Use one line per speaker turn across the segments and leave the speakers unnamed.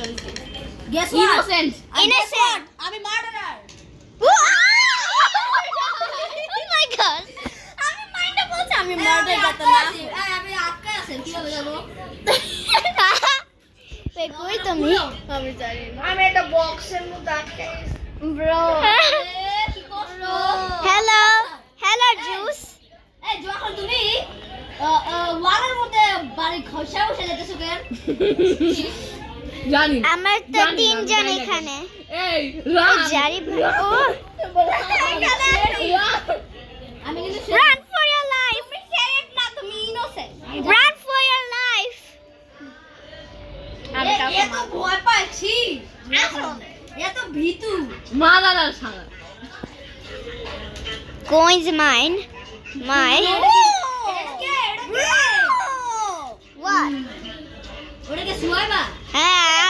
Guess what?
Innocent.
Innocent.
আমি murderer.
Oh my god. আমি মাইন্ডে বলছি আমি মার্ডার যাতে না।
আমি আটকে আছি কিভাবে যাবো?
বে কই তুমি?
আমি জানি না।
আমি একটা বক্সের মধ্যে আটকে আছি।
ব্রো।
কি কষ্ট।
হ্যালো। Hello juice.
এই যখন তুমি ওয়ালের মধ্যে বাড়ি ঘষা বসে যেতেছো কেন?
জানি।
আমার তো
জানি,
তিনজন
আমি জানি।
এখানে।
এই রান।
জারি ভাই ও
আমি কিন্তু
run for your life
sheriff না তুমি innocent.
Run for your life
আমি কাউকে
এত ভয় পাচ্ছি। এত ভীতু।
মালালা সারা।
coins mine my what
ওটাকে সুয়াইবা?
হ্যাঁ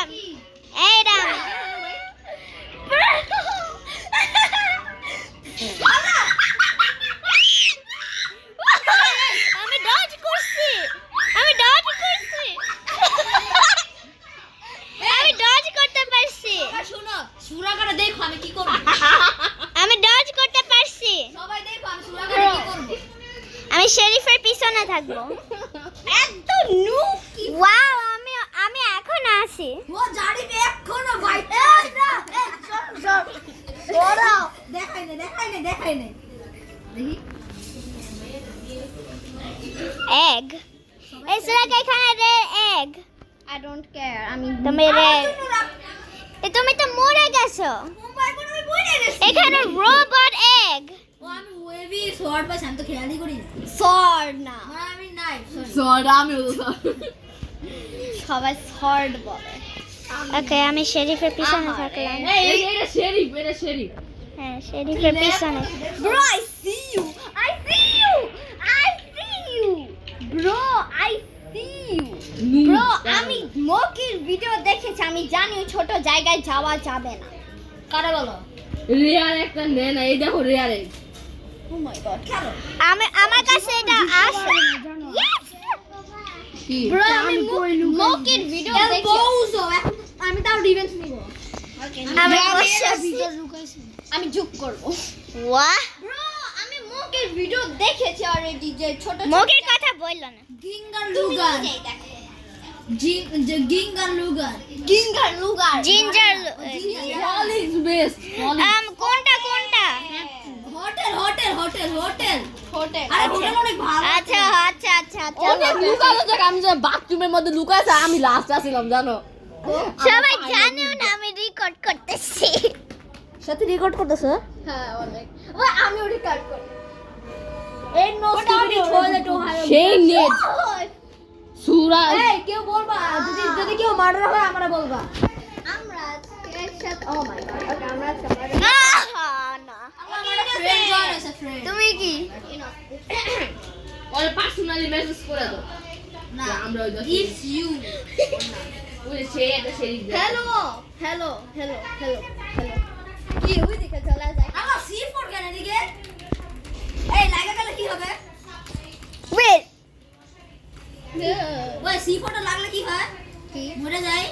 এইটা আমি ডজ করছি আমি ডজ করছি আমি ডজ করতে পারছি
শোনো সুরাগাটা দেখো আমি কি করব।
আমি ডজ করতে পারছি
সবাই দেখো আমি সুরাগাটা কি করব।
আমি শেরিফের পিছনে থাকবো
এত নুক কি
ওয়াও আমি আমি এখন আছি
ও জানি এখনো বাইতে না। সর সরাও। দেখাই নে দেখি
egg এই সুরাগ এখানে রে egg
আই ডোন্ট কেয়ার। আমি
তুমি রে তুমি তো মরে গেছো
মুম্বাই কোন আমি বইরে গেছি।
এখানে রোবট egg
ও আমি ওয়েভি শর্ট পাইছি আমি তো খেয়ালই করি না।
sword না
আমি নাই সরি।
সরা আমি
সবাই sword বলে ওকে আমি শেরিফের পিছনে থাকলাম
এই এটা শেরিফ
হ্যাঁ শেরিফের পিছনে
Bro, I see you. Bro, I see you. Bro, আমি মকির ভিডিও দেখেছি আমি জানি ওই ছোট জায়গায় যাওয়া যাবে না। কারে বলো?
রেয়ার একটা নে না এই দেখো রেয়ার
Oh my god. কেন?
আমি আমার কাছে এটা আছে Yes!
কি
Bro, আমি মকির ভিডিও দেখেছি। আমি তাও রিভেঞ্জ নিব।
আমি বসেছি।
আমি যোগ করব।
ওয়াহ
Bro, আমি মকির ভিডিও দেখেছি অলরেডি যে ছোট
মুখের কথা বললো না
গিঙ্গার লুগার। গিঙ্গার লুগার।
জিঞ্জার
অল ইজ বেস্ট
কোনটা
হোটেল। আরে হোটেল অনেক ভালো।
আচ্ছা
অনেক লুকানো জায়গা আমি যে বাথরুমের মধ্যে লুকাইছে আমি লাস্ট আসছিলাম জানো
সবাই জানেও না আমি রেকর্ড করতেছি
সাথে রেকর্ড করতেছ?
হ্যাঁ অনেক
ওই আমিও রেকর্ড করি। এই নো স্টুপিড টয়লেট ওহায়ো।
সেই নেট সুরা
এই কেউ বলবা যদি কেউ মার্ডার হয় আমরা বলবা। আমরা একসাথে ও মাই গড ওকে আমরা একসাথে
না
ফ্রেন্ড জয়েন আছে ফ্রেন্ড।
তুমি কি
ওর পার্সোনালি মেসেজ করে দাও
না
যে আমরা ওই
ইটস ইউ।
ওই সে একটা শেরিফ
হ্যালো কি ওই দিকে চলে যায়। আমরা C4 কেন এদিকে? এই লাগা গেলে কি হবে?
ওয়েট
ওই C4 টা লাগলে কি হয়? কি মরে যায়?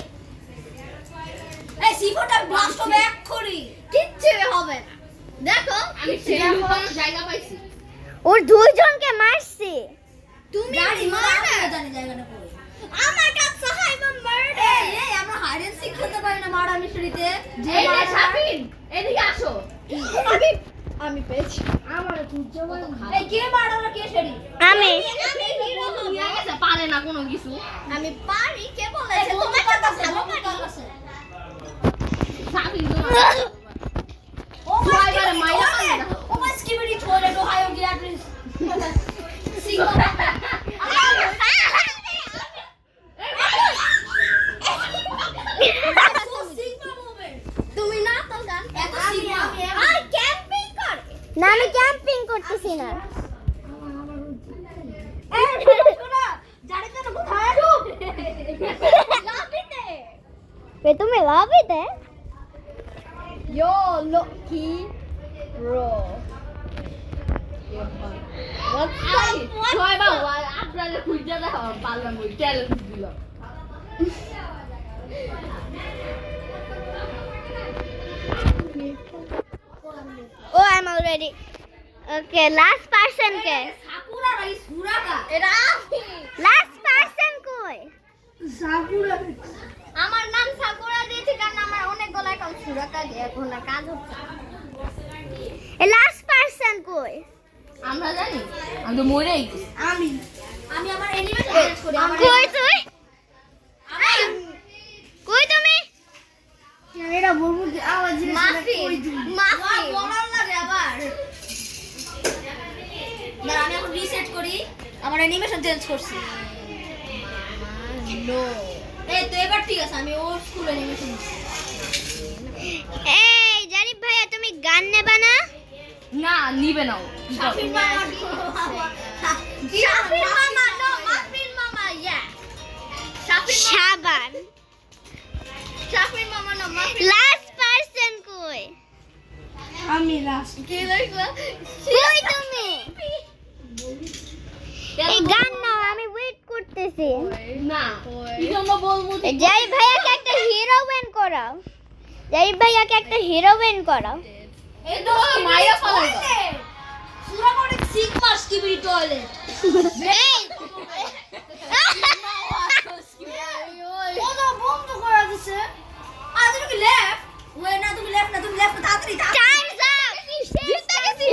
এই C4 টা ব্লাস্ট হবে এক্ষুনি। কিচ্ছু হবে না। দেখো
আমি শেরিফ লুকানোর জায়গা পাইছি
ওর দুইজনকে মারছে
তুমি মার্ডার জানি জায়গাটা কই। আমার কাছে হাইবা মার্ডার। এই আমরা হাইড এন্ড সিক খেলতে পারি না মার্ডার মিস্ট্রিতে। যে
এই যে সাবিন এদিকে আসো
আমি পেয়েছি। আমার খুঁজে এই কে মার্ডার কে শেরি?
আমি
হিরো
নিয়ে গেছে পারে না কোনো কিছু
আমি পারি কে বলেছে তোমার কথা ভালো পারি।
সাবিন
ও my god O my skibidi toilet Ohio গিয়া প্লিজ। সিঙ্গল তুমি না তো জান এত সিগমা আর ক্যাম্পিং কর
না আমি ক্যাম্পিং করতেছি না
এই শোনা জানি তো কোথায় লাভিতে
তুমি লবি দে
Yo, Loki, bro.
ছয় বা আপনারা খুঁজে দেখো পারলাম ওই ট্যালেন্ট দিল
ready. Okay, last person কে?
সাকুরা ভাই সুরাকা এটা
Last person কই?
সাকুরা আমার নাম সাকুরা দিয়েছি কারণ আমার অনেকগুলো অ্যাকাউন্ট সুরাকা দিয়ে এখন না কাজ হচ্ছে
Last person কই?
আমরা জানি আমি তো মরেই গেছি।
আমি আমার অ্যানিমেশন চেঞ্জ করি আমার
কই তুই? কই তুমি?
এটা বলবো যে আওয়াজ মাফি বলার লাগে আবার না আমি এখন রিসেট করি আমার অ্যানিমেশন চেঞ্জ করছি নো এই তো এবার ঠিক আছে আমি ওল্ড স্কুল অ্যানিমেশন
এই জারিফ ভাইয়া তুমি গান নেবা না?
না নিবে নাও
শাফিন মামা শাফিন মামা নো মাফিন মামা ইয়া
সাবান।
শাফিন মামা নো মাফিন
Last person কই?
আমি লাস্ট কে লাগলো
কই তুমি? এই গান নাও আমি ওয়েট করতেছি।
না কি জন্য বলবো যে
জারিফ ভাইয়াকে একটা হিরোইন করাও। জারিফ ভাইয়াকে একটা হিরোইন করাও।
এই তো
মাইরা ফেলাই দাও।
সুরা করে সিগমা স্কিবি টয়লেট
এই
ওটা বন্ধ করে দিছে আর তুমি কি লেফট ওই না তুমি লেফট না তুমি লেফট তাড়াতাড়ি
টাইমস আপ।
জিততে গেছি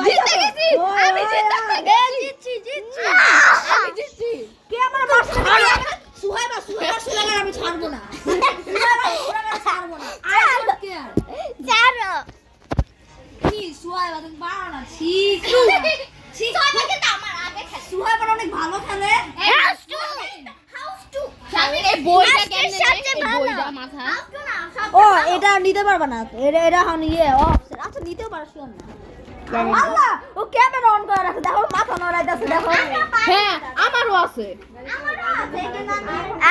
জিততে গেছি আমি জিততে গেছি
জিতছি
আমি জিতছি
কে আমার মারছে সুহাইবা সুলাগার আমি ছাড়বো না সুলাগার ছাড়বো না আর কে আর
ছাড়ো।
কি সুহাইবা তুমি পারো না ঠিক সুহাইবা কিন্তু আমার আগে খেলে সুহাইবা অনেক ভালো খেলে
হাউস টু।
আমি এই বইটা
আজকে
কেমনে
সবচেয়ে
এই
ভালো।
বইটা মাথা
ও এটা নিতে পারবে না এটা এখন ইয়ে অফসেট আচ্ছা নিতেও পারো শুন না আল্লাহ ও ক্যামেরা অন করে রাখে দেখো মাথা নড়াইতেছে দেখো
হ্যাঁ আমারও আছে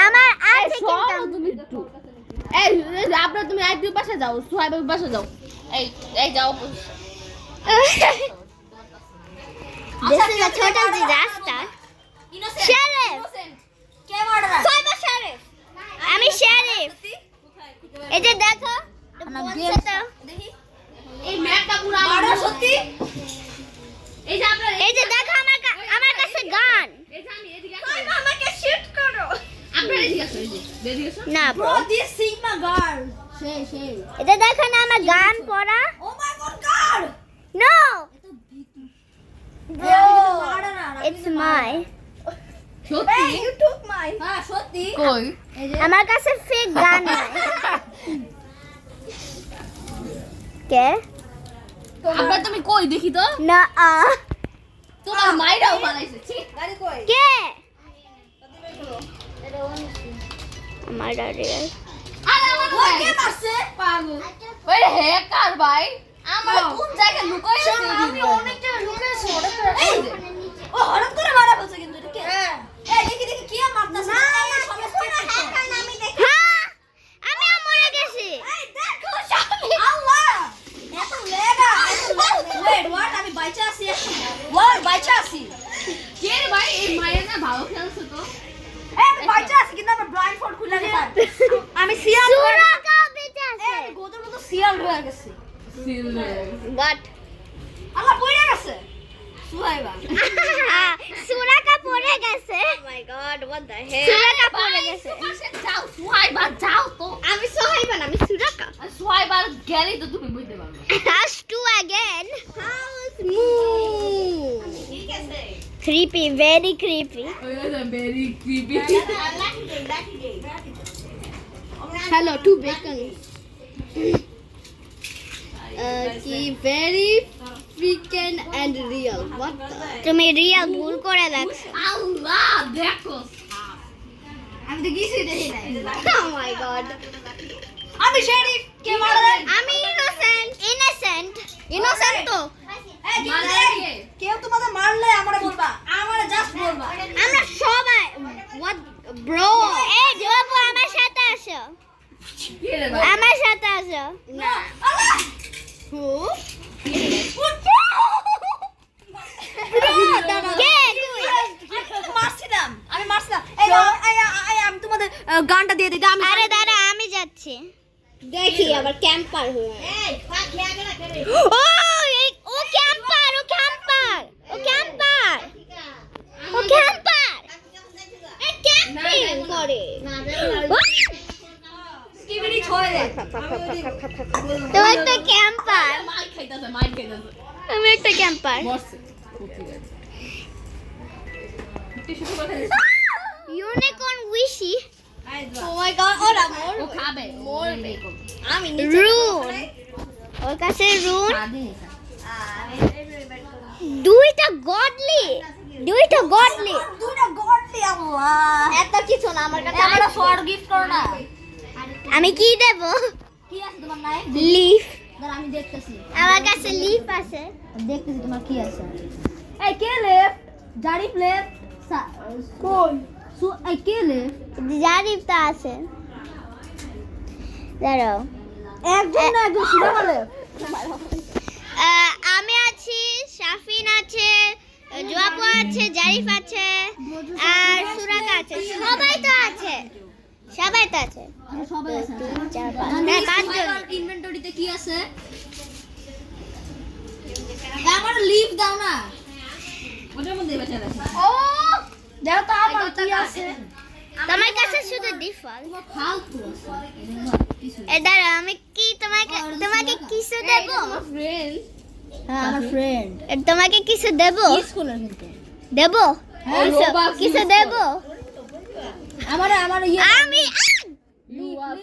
আমার আছে
সরো
কিন্তু
তুমি একটু এই আপনারা তুমি আইপিও পাশে যাও সুহাইবের পাশে যাও এই এই যাও
This is a total disaster. Sheriff.
K মাররা
Soiba Sheriff. আমি Sheriff. এই যে দেখো বলছে তো।
দেখি
এই ম্যাপটা পুরো
মাররা সত্যি
এই যে আপনারা
এই যে দেখো আমার কাছে গান।
এই যে আমি এদিকে
সাইবা আমাকে শুট করো
আপনারা এদিকে আসো এই যে এদিকে আসো
না
bro
bro।
This sigma girl সেই
এই যে দেখো না আমার গান পড়া।
Oh my god girl
No.
Bro
It's my.
সত্যি
Hey, you took my. হ্যাঁ সত্যি
কই
এই যে
আমার কাছে ফেক গান নাই। কে?
আবার তুমি কই দেখি তো
না
তোমার মাইরাও বানাইছে ছি
গাড়ি কই
কে? আমার রিয়েল।
আরে আমার
ওই কে মারছে
পাগল ওই হ্যাকার ভাই আমার কোন জায়গায় লুকাইছে
আমি অনেকটা লুকেছি এই যে ও হঠাৎ করে মারা বলছে কিন্তু এটা কে এই দেখি কি মারতাছে না সমস্যা না হ্যাকার আমি দেখি
হ্যাঁ আমিও মরে গেছি।
এই দেখো শামি আল্লাহ এত লেগা ওয়েট হোয়াট আমি বাইচা আছি ওয়ার বাইচা আছি
কে রে ভাই এই মায়ের না ভালো খেলছে তো
এই আমি বাইচা আছি কিন্তু আমার ব্লাইন্ড ফোল্ড খুলে গেছে আমি সিয়াল
সুরাকা বেঁচে আছে।
এই গোদের মতো সিয়াল হয়ে গেছে
What?
আল্লাহ পড়ে গেছে সুহাইবা
সুরাকা পড়ে গেছে। Oh my god, what the hell? সুরাকা পড়ে গেছে।
পাশে যাও সুহাইবা যাও তো
আমি সোহাইবা না, আমি সুরাকা।
আর সুহাইবার গেলে তো তুমি বুঝতে পারবে
House 2 again. House move.
ঠিক আছে
Creepy, very creepy.
Very creepy
Hello to bacon. কি very freaking and real. What the? তুমি রিয়েল ভুল করে দেখছো।
আল্লাহ দেখো
আমি তো কিছুই দেখি নাই
Oh my god.
আমি শেরিফ কে মারলে
আমি innocent তো।
এই
মারলে কে?
কেউ তোমাদের মারলে আমারে বলবা আমারে জাস্ট বলবা
আমরা সবাই what bro এই জবাব আমার সাথে আসো।
কে রে ভাই
আমার সাথে আসো।
না আল্লাহ
Who?
কে আমি মারছিলাম এই আমি তোমাদের গানটা দিয়ে দিই আমি
আরে দাঁড়া আমি যাচ্ছি। দেখি আবার ক্যাম্পার হয়ে। ও
ক্যাম্পার ক্যাম্পিং করে
স্কিবিডি ছয় দে
তো একটা ক্যাম্পার
মাইর খাইতাছে
আমি একটা ক্যাম্পার
বসছে টিস্যু পেপার
ইউনিকর্ন উইশি
Oh my god, ওরা মোর
ও খাবে মরবে
আমি
রুন ওর কাছে রুন
খাবে
দুইটা গডলি
দুইটা গডলি আল্লাহ এত কিছু না আমার কাছে
আমরা ফর গিফট করো না
আমি কি দেব
কি আছে তোমার নাই
লিফ
দাঁড়া আমি দেখতেছি
আমার কাছে লিফ আছে
দেখতেছি তোমার কি আছে এই কে লেফট জারিফ লেফট কোন এই কে লেফট
জারিফ তো আছে দাঁড়াও
একজন না একজন শুনে বলে
আমি আছি শাফিন আছে জোয়াপু আছে জারিফ আছে আর সুরাকা আছে সবাই তো আছে
সবাই আছে
3 4 5 হ্যাঁ 5 জন
ইনভেন্টরিতে কি আছে আমার লিভ দাও না ওটার মধ্যে বেঁচে আছে
ও দেখো তো আমার কি আছে
তোমার কাছে শুধু ডিফল্ট
তোমার ফালতু আছে
দাঁড়াও আমি কি তোমাকে কিছু দেব
ফ্রেন্ড হ্যাঁ আমার ফ্রেন্ড
তোমাকে কিছু দেব
স্কুলের কিন্তু
দেব
হ্যাঁ,
কিছু-
Robux
কিছু
use
দেব
আমার
আমি
ইউ আর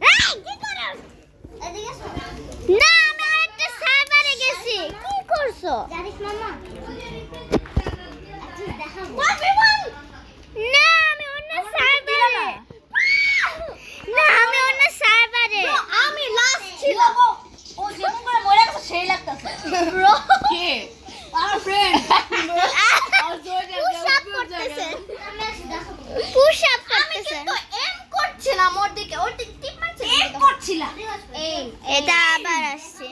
এই, কি করো? না আমি আরেকটা সার্ভারে গেছি কি করছো জানিস মামা না আমি অন্য সার্ভারে না আমি অন্য সার্ভারে
আমি লাস্ট ছিলাম ও যেমন করে মরে গেছে সেই লাগতেছে ব্রো
কে আমার ফ্রেন্ড
পুশ আপ করতেছে পুশ আপ করতেছে
তো এম করছিলাম ওর দিকে ওর দিকে টিপ মারছে এম করছিলাম
এটা আবার আসছে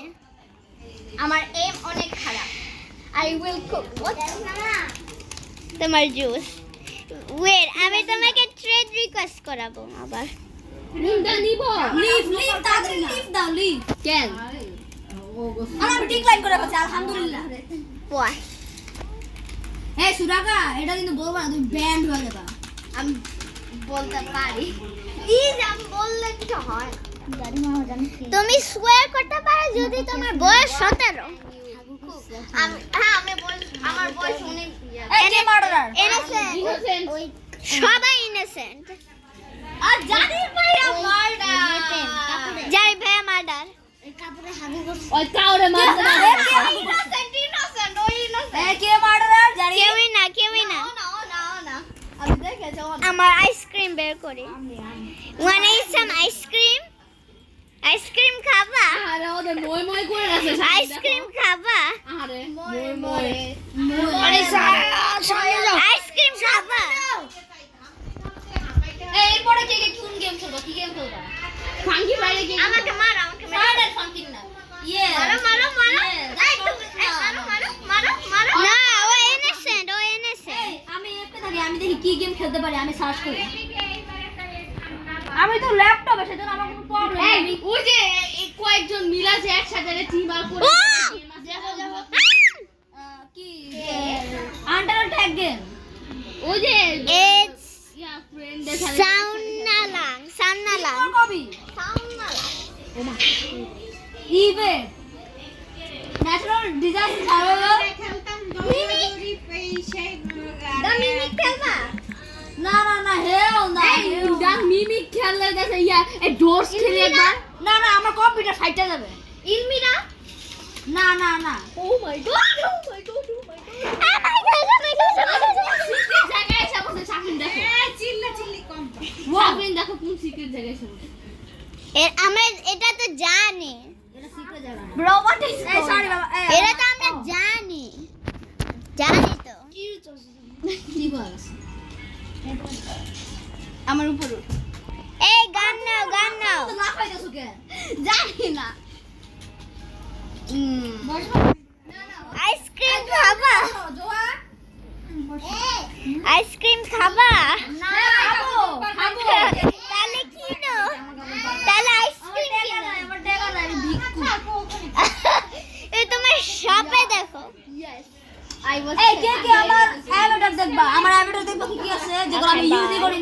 আমার এম অনেক খারাপ আই উইল কুক
তোমার জুস ওয়েট আমি তোমাকে ট্রেড রিকোয়েস্ট করাবো আবার
নিন্দা নিব
লিভ তাড়াতাড়ি লিভ দাও লিভ
কেন
আর আমি ডিক্লাইন করে ফেলছি আলহামদুলিল্লাহ
ওয়াই
এই সুরাকা এটা কিন্তু বলবা না তুমি ব্যান্ড হয়ে যাবা
আমি বলতে পারি প্লিজ আমি বললে কিছু হয়
তুমি সোয়ার করতে পারো যদি তোমার বয়স 17
আমি বল আমার বয়স অনেক
এই কে
মার্ডারার
innocent
Innocent.
সবাই ইনোসেন্ট
আর জানিস ভাইয়া মার্ডার
যাই ভাই মার্ডার
ওই কাউরে মারতে না
ইনোসেন্ট ওই ইনোসেন্ট কে মার্ডারার জানিস
কেউই না
না আমি দেখেছি
আমার আইসক্রিম বের করি wanna eat some ice-cream ice cream খাবা
আরে ওদের মই মই করে আছে
আইসক্রিম খাবা
আরে মই মই
আরে
আইসক্রিম খাবা
এই পরে কে কোন গেম খেলবা কি গেম খেলবা
ফাঙ্কি বাইরে গিয়ে
আমাকে মারো
মার্ডার ফাঙ্কিং না ইয়ে
মারো না ও innocent
আমি একটা থাকি আমি দেখি কি গেম খেলতে পারি আমি সার্চ করি আমি তো ল্যাপটপে সেজন্য আমার কোনো প্রবলেম
এই
নেই
ওই যে এই কয়েকজন মিল আছে একসাথে টিম আর করে
ও!
কি আন্ডার ট্যাগ গেম
ওই যে
it's
ইয়া ফ্রেন্ডদের সাথে
সান্নালাং
কবি event natural disaster survival
mimic খেলবা
না হেল না
ডান মিমিক খেললে দেখে ইয়া এই ডোরস খেলে একবার
না আমার কম্পিউটার সাইটে যাবে
ইলমিরা
না
ও মাই গড সিক্রেট জায়গায় এসে বসে শাকিন দেখো
চিল্লি কম
শাকিন দেখো কোন সিক্রেট জায়গায় এসে বসে
আমরা এটা তো জানি
এটা সিক্রেট জায়গা ব্রো হোয়াট ইজ এই সরি বাবা
এটা তো আমরা জানি তো
কি বলছ
আমার উপর
এই গান নাও
তো না পাইতেছো কে
জানি না আইসক্রিম খাবা আইসক্রিম খাবা
না খাবো
তাহলে কিনো তাহলে আইসক্রিম কিনো
আমার টাকা নাই ভিক্ষু
এই তোমার শপে দেখো I was
এই কে কে আমার অ্যাভাটার দেখবা? আমার অ্যাভাটার দেখবা কি কি আছে যেগুলো আমি ইউজই করি